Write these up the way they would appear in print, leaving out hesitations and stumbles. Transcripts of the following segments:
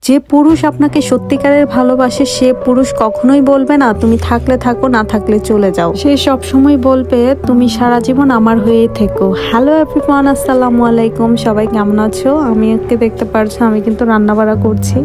যে পুরুষ আপনাকে সত্যিকারের ভালোবাসে সে পুরুষ কখনোই বলবে না তুমি থাকলে থাকো, না থাকলে চলে যাও। সে সব সময় বলবে তুমি সারা জীবন আমার হয়েই থেকো। হ্যালো এভরিওয়ান, আসসালামু আলাইকুম। সবাই কেমন আছো? আমি ওকে দেখতে পারছো আমি কিন্তু রান্নাবাড়া করছি।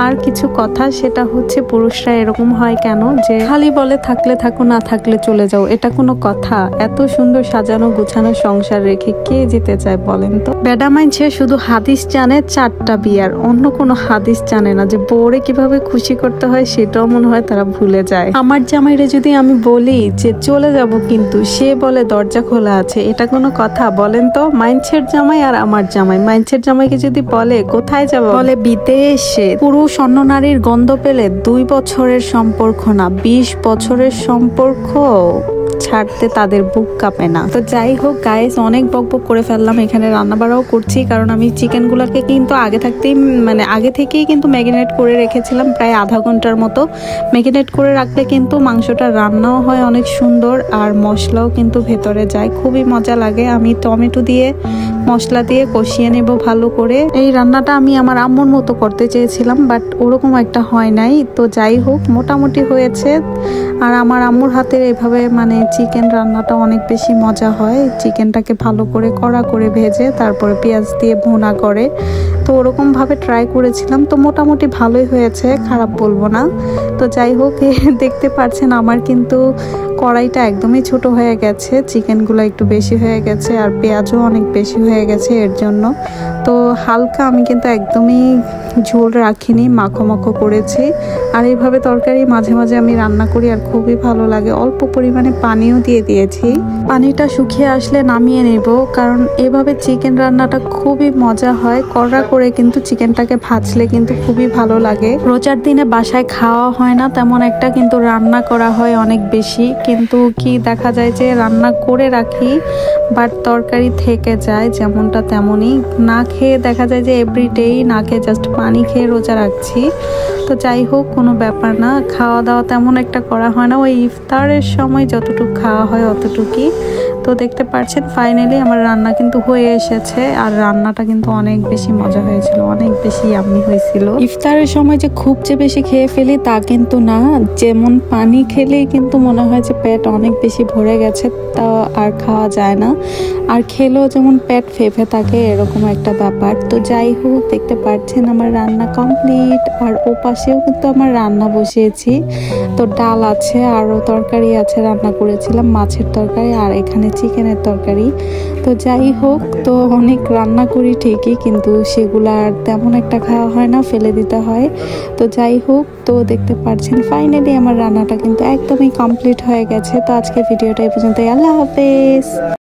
আর কিছু কথা, সেটা হচ্ছে পুরুষরা এরকম হয় কেন যে খালি বলে থাকলে থাকো, না থাকলে চলে যাও। এটা কোনো কথা? এত সুন্দর সাজানো গুছানো সংসার রেখে কে যেতে চায় বলেন তো? বেডা মাইনছে শুধু হাদিস জানে 4টা বিয়ার, অন্য কোনো হাদিস জানে না যে বউরে কিভাবে খুশি করতে হয় সেটাও মনে হয় তারা ভুলে যায়। আমার জামাইরে যদি আমি বলি যে চলে যাব, কিন্তু সে বলে দরজা খোলা আছে, এটা কোনো কথা বলেন তো? মাইনছের জামাই আর আমার জামাই, মাইনছের জামাইকে যদি বলে কোথায় যাব, বলে বিদেশে। পুরুষ অন্য নারীর গন্ধ পেলে 2 বছরের সম্পর্ক না 20 বছরের সম্পর্ক ছাড়তে তাদের বুক কাঁপে না। তো যাই হোক গাইস, অনেক বকবক করে ফেললাম। এখানে রান্নাবাড়াও করছি, কারণ আমি চিকেনগুলোকে কিন্তু আগে থেকেই কিন্তু ম্যারিনেট করে রেখেছিলাম প্রায় আধা ঘন্টার মতো। ম্যারিনেট করে রাখলে কিন্তু মাংসটা রান্নাও হয় অনেক সুন্দর, আর মশলাও কিন্তু ভেতরে যায়, খুবই মজা লাগে। আমি টমেটো দিয়ে মশলা দিয়ে কষিয়ে নেব ভালো করে। এই রান্নাটা আমি আমার আম্মুর মতো করতে চেয়েছিলাম, বাট ওরকম একটা হয় নাই। তো যাই হোক, মোটামুটি হয়েছে। আর আমার আম্মুর হাতের এভাবে চিকেন রান্নাটা অনেক বেশি মজা হয়। চিকেনটাকে ভালো করে কড়া করে ভেজে তারপরে পেঁয়াজ দিয়ে ভুনা করে, তো ওরকম ভাবে ট্রাই করেছিলাম। তো মোটামুটি ভালোই হয়েছে, খারাপ বলবো না। তো যাই হোক, দেখতে পাচ্ছেন আমার কিন্তু কড়াইটা একদমই ছোট হয়ে গেছে, চিকেনগুলো একটু বেশি হয়ে গেছে, আর পেঁয়াজও অনেক বেশি হয়ে গেছে এর জন্য। তো হালকা, আমি কিন্তু একদমই ঝোল রাখিনি, মাখো মাখো করেছি। আর এইভাবে তরকারি মাঝে মাঝে আমি রান্না করি, আর খুবই ভালো লাগে। অল্প পরিমাণে পানিও দিয়ে দিয়েছি, পানিটা শুকিয়ে আসলে নামিয়ে নেব, কারণ এভাবে চিকেন রান্নাটা খুবই মজা হয়। কড়া করে কিন্তু চিকেনটাকে ভাজলে কিন্তু খুবই ভালো লাগে। রোজার দিনে বাসায় খাওয়া হয় না তেমন একটা, কিন্তু রান্না করা হয় অনেক বেশি। কিন্তু কি দেখা যায় যে রান্না করে রাখি, বাট তরকারি থেকে যায় যেমনটা তেমনই। না খেয়ে দেখা যায় যে এভরিডেই না খেয়ে জাস্ট পানি খেয়ে রোজা রাখছি। তো যাই হোক, কোনো ব্যাপার না, খাওয়া দাওয়া তেমন একটা করা হয় না, ওই ইফতারের সময় যতটুকু খাওয়া হয় অতটুকুই। তো দেখতে পাচ্ছেন ফাইনালি আমার রান্না কিন্তু হয়ে এসেছে, আর রান্নাটা কিন্তু অনেক বেশি মজা হয়েছিল, অনেক বেশি ইয়াম্মি হয়েছিল। ইফতারের সময় যে খুব যে বেশি খেয়ে ফেলি তা কিন্তু না, যেমন পানি খেলেই কিন্তু মনে হয় যে পেট অনেক বেশি ভরে গেছে, তা আর খাওয়া যায় না। আর খেলেও যেমন পেট ফেঁপে থাকে, এরকম একটা ব্যাপার। তো যাই হোক, দেখতে পাচ্ছেন আমার রান্না কমপ্লিট, আর ও পাশেও কিন্তু আমার রান্না বসিয়েছি। তো ডাল আছে, আরও তরকারি আছে, রান্না করেছিলাম মাছের তরকারি, আর এখানে চিকেনের তরকারি। তো যাই হোক, তো অনেক রান্না করি ঠিকই, কিন্তু সেগুলো আর তেমন একটা খাওয়া হয় না, ফেলে দিতে হয়। তো যাই হোক, তো দেখতে পাচ্ছেন ফাইনালি আমার রান্নাটা কিন্তু একদমই কমপ্লিট হয়ে গেছে। তো আজকে ভিডিওটা এই পর্যন্ত, আল্লাহ হাফেজ।